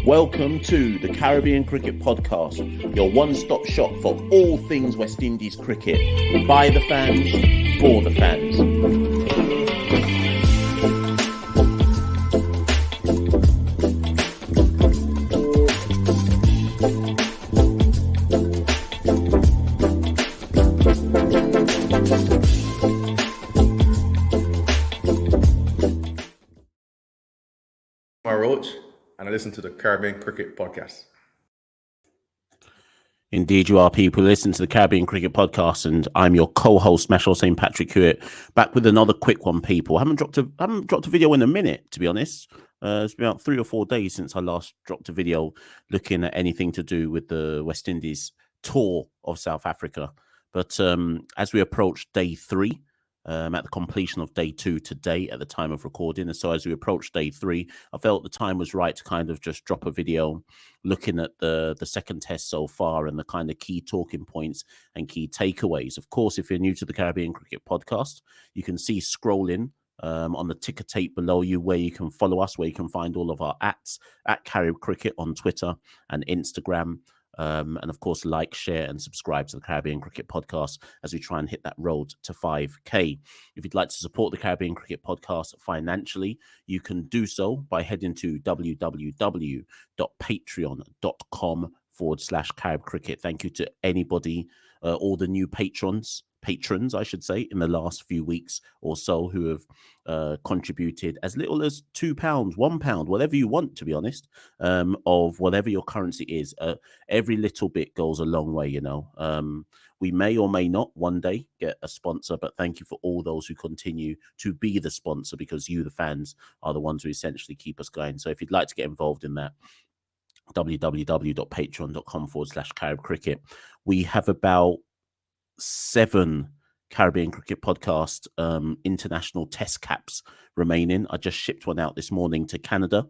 Welcome to the Caribbean Cricket Podcast, your one-stop shop for all things West Indies cricket. By the fans, for the fans. And I listen to the Caribbean Cricket Podcast. Indeed, you are, people. Listen to the Caribbean Cricket Podcast, and I'm your co-host, Machel St. Patrick Hewitt, back with another quick one, people. I haven't dropped a video in a minute, to be honest. It's been about 3 or 4 days since I last dropped a video looking at anything to do with the West Indies tour of South Africa. But as we approach day 3, at the completion of day 2 today at the time of recording. And so as we approach day 3, I felt the time was right to kind of just drop a video looking at the second test so far and the kind of key talking points and key takeaways. Of course, if you're new to the Caribbean Cricket Podcast, you can see scrolling on the ticker tape below you where you can follow us, where you can find all of our at Carib Cricket on Twitter and Instagram. And of course, like, share, and subscribe to the Caribbean Cricket Podcast as we try and hit that road to 5K. If you'd like to support the Caribbean Cricket Podcast financially, you can do so by heading to www.patreon.com/Carib Cricket. Thank you to anybody, all the new patrons, I should say, in the last few weeks or so who have contributed as little as £2, £1, whatever you want, to be honest, of whatever your currency is. Every little bit goes a long way, you know. We may or may not one day get a sponsor, but thank you for all those who continue to be the sponsor, because you, the fans, are the ones who essentially keep us going. So if you'd like to get involved in that, www.patreon.com/Carib Cricket. We have about 7 Caribbean Cricket Podcast international test caps remaining. I just shipped one out this morning to Canada.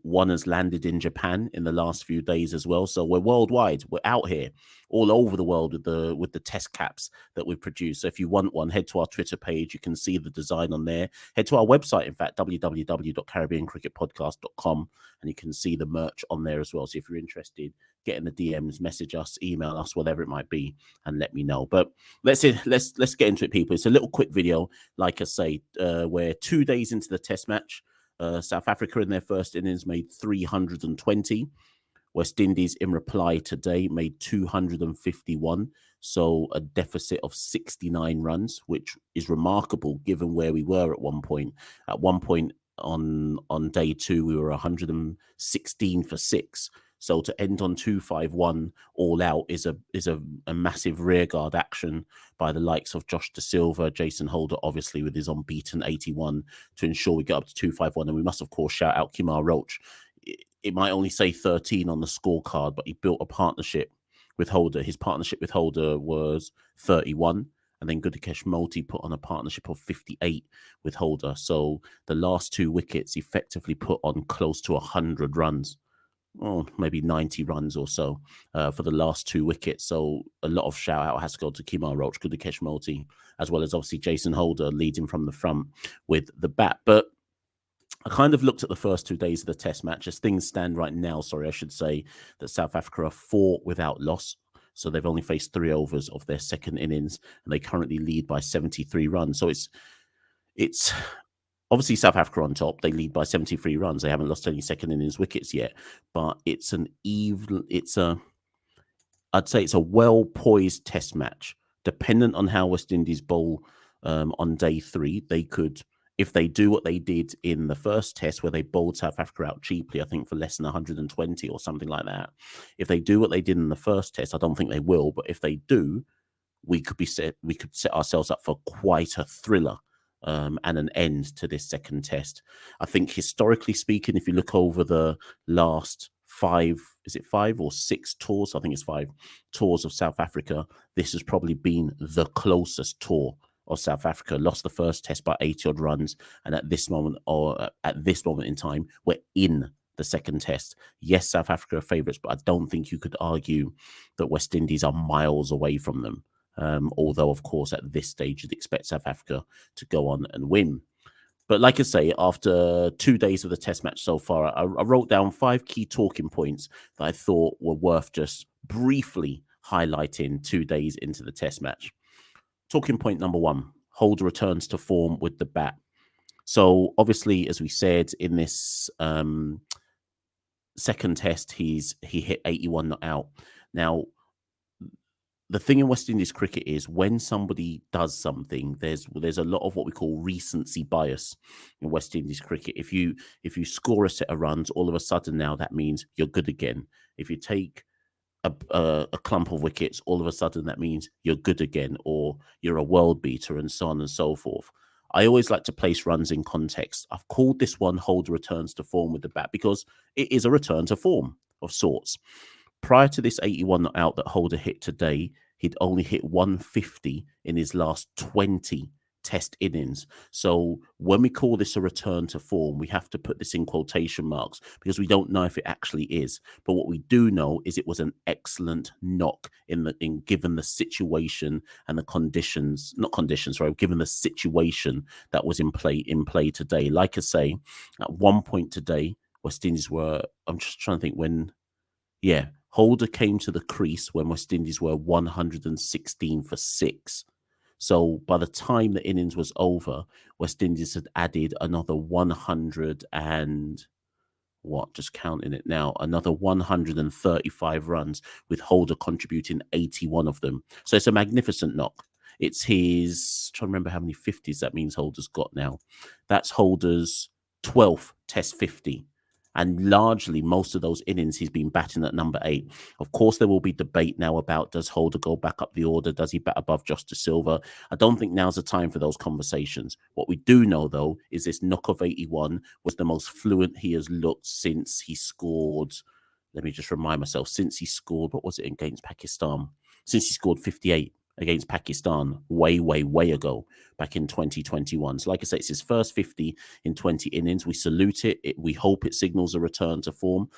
One has landed in Japan in the last few days as well. So we're worldwide. We're out here all over the world with the test caps that we've produced. So if you want one, head to our Twitter page. You can see the design on there. Head to our website, in fact, www.caribbeancricketpodcast.com, and you can see the merch on there as well. So if you're interested, get in the DMs, message us, email us, whatever it might be, and let me know. But let's get into it, people. It's a little quick video, like I say. We're 2 days into the test match. South Africa in their first innings made 320. West Indies in reply today made 251. So a deficit of 69 runs, which is remarkable given where we were at one point. At one point on day 2, we were 116 for 6. So to end on 251 all out is a massive rearguard action by the likes of Josh De Silva, Jason Holder, obviously with his unbeaten 81 to ensure we get up to 251. And we must, of course, shout out Kemar Roach. It might only say 13 on the scorecard, but he built a partnership with Holder. His partnership with Holder was 31. And then Gudakesh Motie put on a partnership of 58 with Holder. So the last 2 wickets effectively put on close to 100 runs. Oh, maybe 90 runs or so for the last 2 wickets. So a lot of shout out has to go to Kemar Roach, Gudakesh Motie, as well as obviously Jason Holder leading from the front with the bat. But I kind of looked at the first 2 days of the test match. As things stand right now, I should say that South Africa are 4 without loss. So they've only faced 3 overs of their second innings, and they currently lead by 73 runs. So it's obviously South Africa on top. They lead by 73 runs. They haven't lost any second innings wickets yet, but I'd say it's a well-poised test match. Dependent on how West Indies bowl on day 3, they could, if they do what they did in the first test where they bowled South Africa out cheaply, I think for less than 120 or something like that. If they do what they did in the first test, I don't think they will, but if they do, we could set ourselves up for quite a thriller. And an end to this second test. I think historically speaking, if you look over the last 5 or 6 tours? I think it's 5 tours of South Africa. This has probably been the closest tour of South Africa. Lost the first test by 80 odd runs, and at this moment in time, we're in the second test. Yes, South Africa are favourites, but I don't think you could argue that West Indies are miles away from them. Although, of course, at this stage, you'd expect South Africa to go on and win. But like I say, after 2 days of the test match so far, I wrote down 5 key talking points that I thought were worth just briefly highlighting 2 days into the test match. Talking point number 1, Holder returns to form with the bat. So obviously, as we said in this second test, he hit 81 not out. Now, the thing in West Indies cricket is when somebody does something, there's a lot of what we call recency bias in West Indies cricket. If you score a set of runs, all of a sudden now that means you're good again. If you take a clump of wickets, all of a sudden that means you're good again, or you're a world beater, and so on and so forth. I always like to place runs in context. I've called this one Holder returns to form with the bat because it is a return to form of sorts. Prior to this 81 not out that Holder hit today, he'd only hit 150 in his last 20 test innings. So when we call this a return to form, we have to put this in quotation marks because we don't know if it actually is. But what we do know is it was an excellent knock in given the situation and the conditions, not conditions, right? Given the situation that was in play today. Like I say, at one point today, West Indies were, I'm just trying to think when, yeah, Holder came to the crease when West Indies were 116 for 6. So by the time the innings was over, West Indies had added another 100 and just counting it now, another 135 runs, with Holder contributing 81 of them. So it's a magnificent knock. It's his, trying to remember how many 50s that means Holder's got now. That's Holder's 12th Test 50. And largely, most of those innings, he's been batting at number 8. Of course, there will be debate now about, does Holder go back up the order? Does he bat above Josh De Silva? I don't think now's the time for those conversations. What we do know, though, is this knock of 81 was the most fluent he has looked since he scored. Let me just remind myself, since he scored, what was it against Pakistan? Since he scored 58 against Pakistan way ago, back in 2021. So like I say, it's his first 50 in 20 innings. We salute it. We hope it signals a return to form,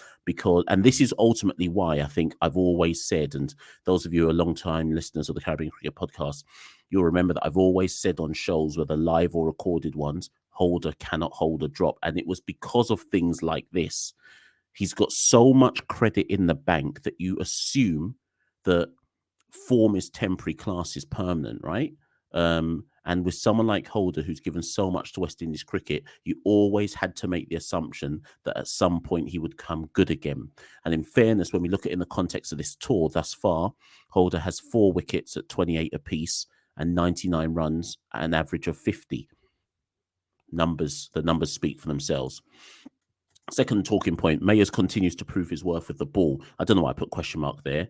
and this is ultimately why I think I've always said, and those of you who are long-time listeners of the Caribbean Cricket Podcast, you'll remember that I've always said on shows, whether live or recorded ones, Holder cannot hold a drop. And it was because of things like this. He's got so much credit in the bank that you assume that form is temporary, class is permanent, right? And with someone like Holder, who's given so much to West Indies cricket, you always had to make the assumption that at some point he would come good again. And in fairness, when we look at it in the context of this tour thus far, Holder has 4 wickets at 28 apiece and 99 runs at an average of 50. The numbers speak for themselves. Second talking point, Mayers continues to prove his worth with the ball. I don't know why I put question mark there.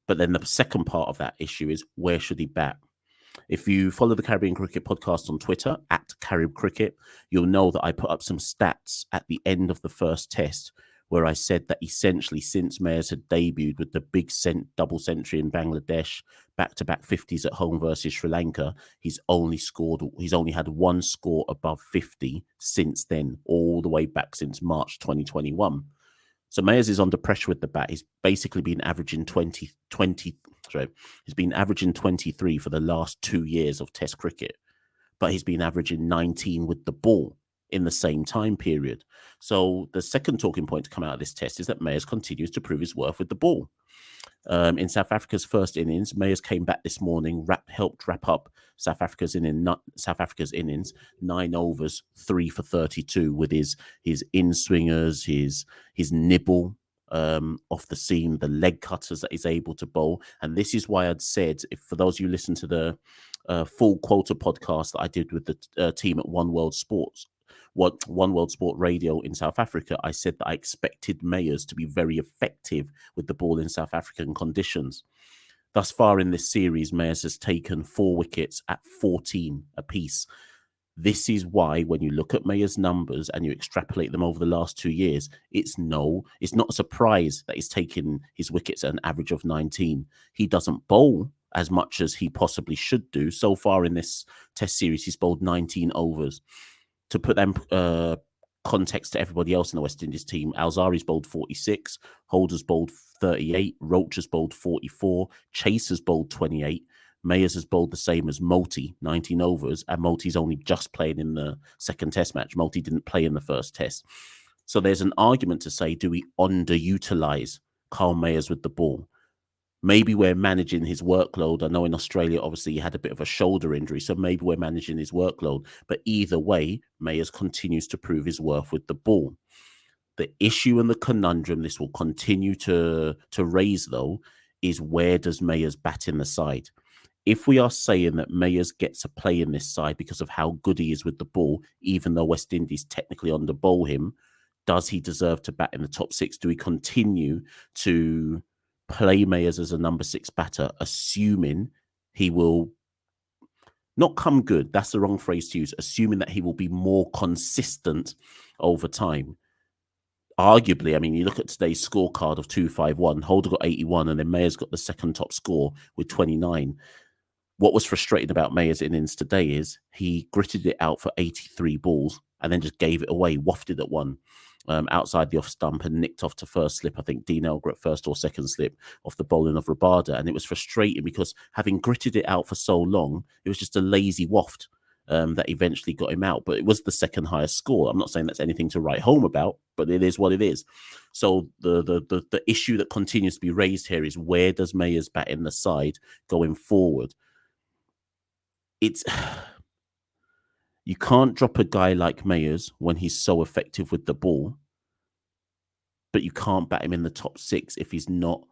But then the second part of that issue is, where should he bat? If you follow the Caribbean Cricket Podcast on Twitter, at Carib Cricket, you'll know that I put up some stats at the end of the first test where I said that essentially since Mayers had debuted with the big double century in Bangladesh, back-to-back 50s at home versus Sri Lanka, he's only had 1 score above 50 since then, all the way back since March 2021. So Mayers is under pressure with the bat. He's basically been averaging 20. He's been averaging 23 for the last 2 years of Test cricket, but he's been averaging 19 with the ball in the same time period. So the second talking point to come out of this test is that Mayers continues to prove his worth with the ball. In South Africa's first innings, Mayers came back this morning, helped wrap up South Africa's innings, 9 overs, 3 for 32, with his in-swingers, his nibble off the seam, the leg cutters that he's able to bowl. And this is why I'd said, if for those of you who listen to the full quota podcast that I did with the team at One World Sport Radio in South Africa, I said that I expected Mayers to be very effective with the ball in South African conditions. Thus far in this series, Mayers has taken 4 wickets at 14 apiece. This is why when you look at Mayers' numbers and you extrapolate them over the last 2 years, it's not a surprise that he's taken his wickets at an average of 19. He doesn't bowl as much as he possibly should do. So far in this test series, he's bowled 19 overs. To put them context to everybody else in the West Indies team, Alzari's bowled 46, Holder's bowled 38, Roach has bowled 44, Chaser's bowled 28, Mayers has bowled the same as Multi, 19 overs, and Multi's only just playing in the second test match. Multi didn't play in the first test. So there's an argument to say, do we underutilize Carl Mayers with the ball? Maybe we're managing his workload. I know in Australia, obviously, he had a bit of a shoulder injury, so maybe we're managing his workload. But either way, Mayers continues to prove his worth with the ball. The issue and the conundrum this will continue to raise, though, is where does Mayers bat in the side? If we are saying that Mayers gets a play in this side because of how good he is with the ball, even though West Indies technically underbowl him, does he deserve to bat in the top six? Do we continue to play Mayers as a number six batter, assuming he will not come good? That's the wrong phrase to use. Assuming that he will be more consistent over time. Arguably, I mean, you look at today's scorecard of 251, Holder got 81, and then Mayers got the second top score with 29. What was frustrating about Mayers' innings today is he gritted it out for 83 balls and then just gave it away, wafted at one outside the off stump and nicked off to first slip. I think Dean Elgar at first or second slip off the bowling of Rabada. And it was frustrating because having gritted it out for so long, it was just a lazy waft that eventually got him out. But it was the second highest score. I'm not saying that's anything to write home about, but it is what it is. So the issue that continues to be raised here is, where does Mayers bat in the side going forward? It's you can't drop a guy like Mayers when he's so effective with the ball, but you can't bat him in the top six if he's not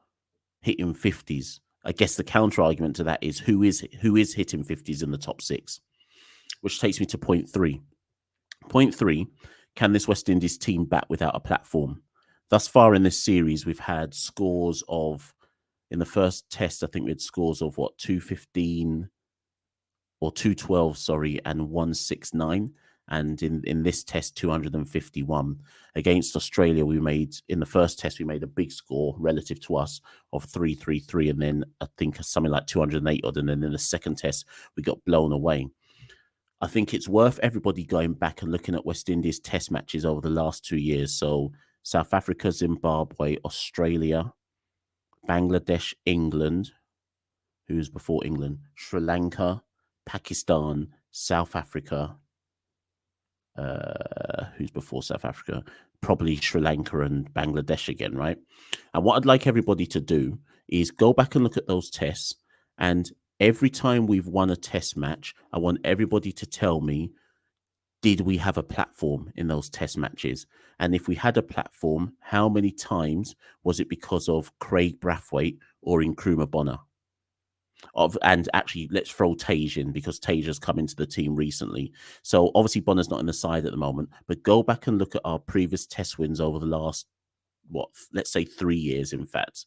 hitting 50s. I guess the counter argument to that is who is hitting 50s in the top six, which takes me to point three. Point three, can this West Indies team bat without a platform? Thus far in this series, we've had scores of, in the first test, I think we had scores of 215 or 212, sorry, and 169. And in this test, 251. Against Australia, in the first test, we made a big score relative to us of 333. And then I think something like 208 odd. And then in the second test, we got blown away. I think it's worth everybody going back and looking at West Indies test matches over the last 2 years. So South Africa, Zimbabwe, Australia, Bangladesh, England, who's before England, Sri Lanka, Pakistan, South Africa, who's before South Africa, probably Sri Lanka and Bangladesh again, right? And what I'd like everybody to do is go back and look at those tests, and every time we've won a test match, I want everybody to tell me, did we have a platform in those test matches? And if we had a platform, how many times was it because of Craig Brathwaite or Nkrumah Bonner? And actually, let's throw Tage in, because Tage has come into the team recently. So obviously Bonner's not in the side at the moment, but go back and look at our previous test wins over the last, let's say 3 years, in fact,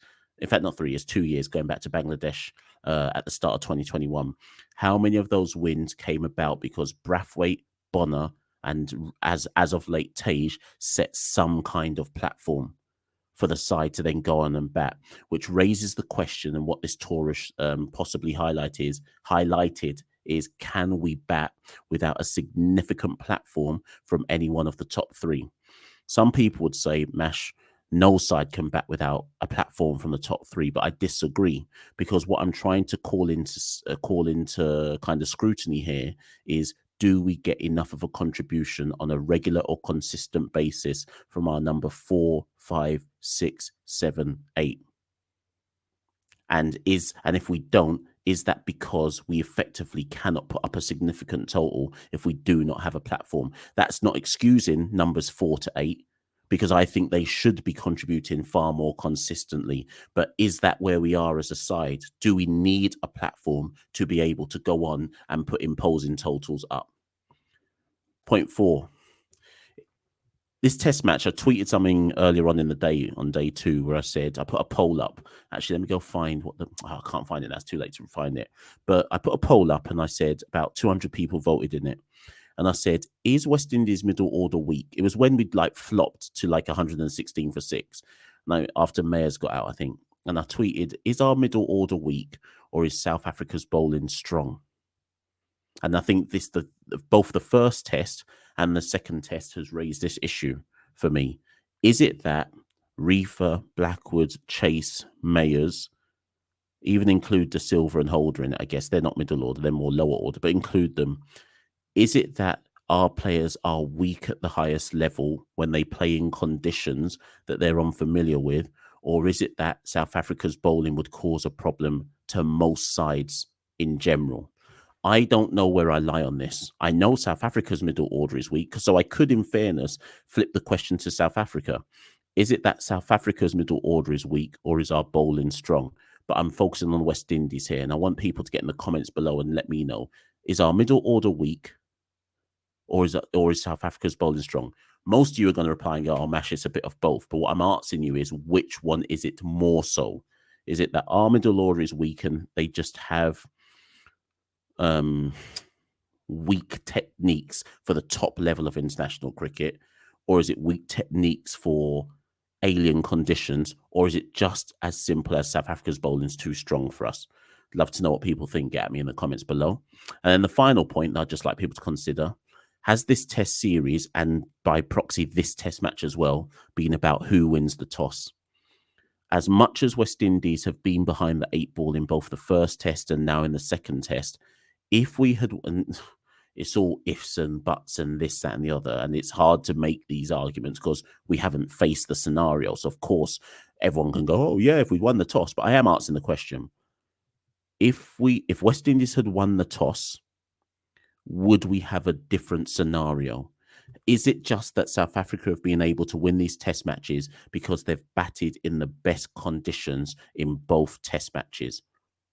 not 3 years, 2 years, going back to Bangladesh at the start of 2021. How many of those wins came about because Brathwaite, Bonner, and as of late, Tage set some kind of platform for the side to then go on and bat, which raises the question, and what this tour possibly highlighted is, can we bat without a significant platform from any one of the top three? Some people would say, Mash, no side can bat without a platform from the top three, but I disagree, because what I'm trying to call into kind of scrutiny here is, do we get enough of a contribution on a regular or consistent basis from our number 4, 5, 6, 7, 8? And if we don't, is that because we effectively cannot put up a significant total if we do not have a platform? That's not excusing numbers 4 to 8, because I think they should be contributing far more consistently. But is that where we are as a side? Do we need a platform to be able to go on and put imposing totals up? Point 4. This test match, I tweeted something earlier on in the day, on day 2, where I said, I put a poll up. Actually, let me go find I can't find it. That's too late to find it. But I put a poll up and I said about 200 people voted in it. And I said, is West Indies middle order weak? It was when we'd flopped to 116 for 6. After Mayers got out, I think. And I tweeted, is our middle order weak, or is South Africa's bowling strong? And I think both the first test and the second test has raised this issue for me. Is it that Reefer, Blackwood, Chase, Mayers even include De Silva and Holder in it. I guess they're not middle order, they're more lower order, but include them. Is it that our players are weak at the highest level when they play in conditions that they're unfamiliar with? Or is it that South Africa's bowling would cause a problem to most sides in general? I don't know where I lie on this. I know South Africa's middle order is weak, so I could, in fairness, flip the question to South Africa. Is it that South Africa's middle order is weak, or is our bowling strong? But I'm focusing on West Indies here, and I want people to get in the comments below and let me know. Is our middle order weak, or is South Africa's bowling strong? Most of you are going to reply and go, oh, Mash, it's a bit of both. But what I'm asking you is, which one is it more so? Is it that our middle order is weak and they just have weak techniques for the top level of international cricket? Or is it weak techniques for alien conditions? Or is it just as simple as South Africa's bowling is too strong for us? Love to know what people think. Get at me in the comments below. And then the final point that I'd just like people to consider: has this test series, and by proxy this test match as well, been about who wins the toss? As much as West Indies have been behind the 8 ball in both the first test and now in the second test, if we had, and it's all ifs and buts and this, that, and the other, and it's hard to make these arguments because we haven't faced the scenario. So of course, everyone can go, oh yeah, if we won the toss. But I am asking the question: if West Indies had won the toss, would we have a different scenario? Is it just that South Africa have been able to win these test matches because they've batted in the best conditions in both test matches?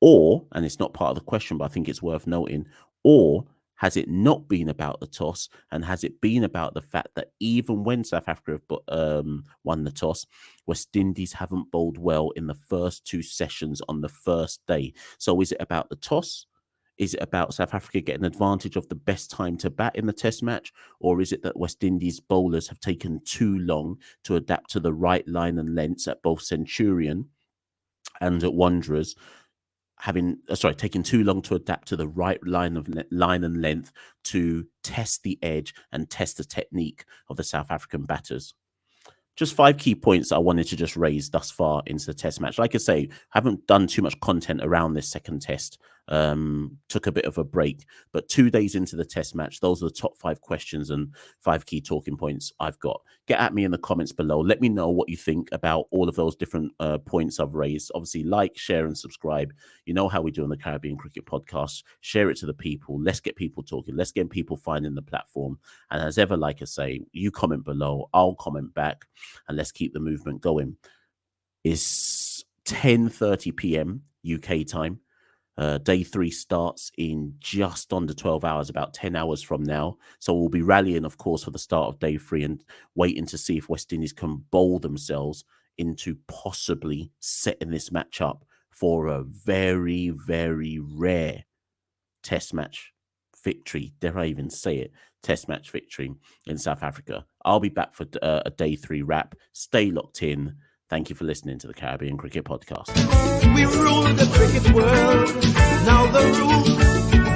Or, and it's not part of the question, but I think it's worth noting, or has it not been about the toss, and has it been about the fact that even when South Africa have won the toss, West Indies haven't bowled well in the first 2 sessions on the first day? So is it about the toss? Is it about South Africa getting advantage of the best time to bat in the test match? Or is it that West Indies bowlers have taken too long to adapt to the right line and lengths at both Centurion and at Wanderers, taking too long to adapt to the right line and length to test the edge and test the technique of the South African batters? Just 5 key points I wanted to just raise thus far into the test match. Like I say, I haven't done too much content around this second test. Took a bit of a break, but 2 days into the test match, those are the top 5 questions and 5 key talking points I've got. Get at me in the comments below. Let me know what you think about all of those different points I've raised. Obviously, like, share, and subscribe. You know how we do on the Caribbean Cricket Podcast. Share it to the people. Let's get people talking. Let's get people finding the platform. And as ever, like I say, you comment below, I'll comment back, and let's keep the movement going. It's 10:30 p.m. UK time. Day 3 starts in just under 12 hours, about 10 hours from now. So we'll be rallying, of course, for the start of day 3 and waiting to see if West Indies can bowl themselves into possibly setting this match up for a very, very rare test match victory. Dare I even say it? Test match victory in South Africa. I'll be back for a day 3 wrap. Stay locked in. Thank you for listening to the Caribbean Cricket Podcast. We rule the cricket world. Now the rule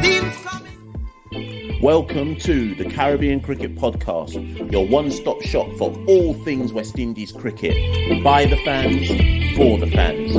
seems coming. Welcome to the Caribbean Cricket Podcast, your one-stop shop for all things West Indies cricket. By the fans, for the fans.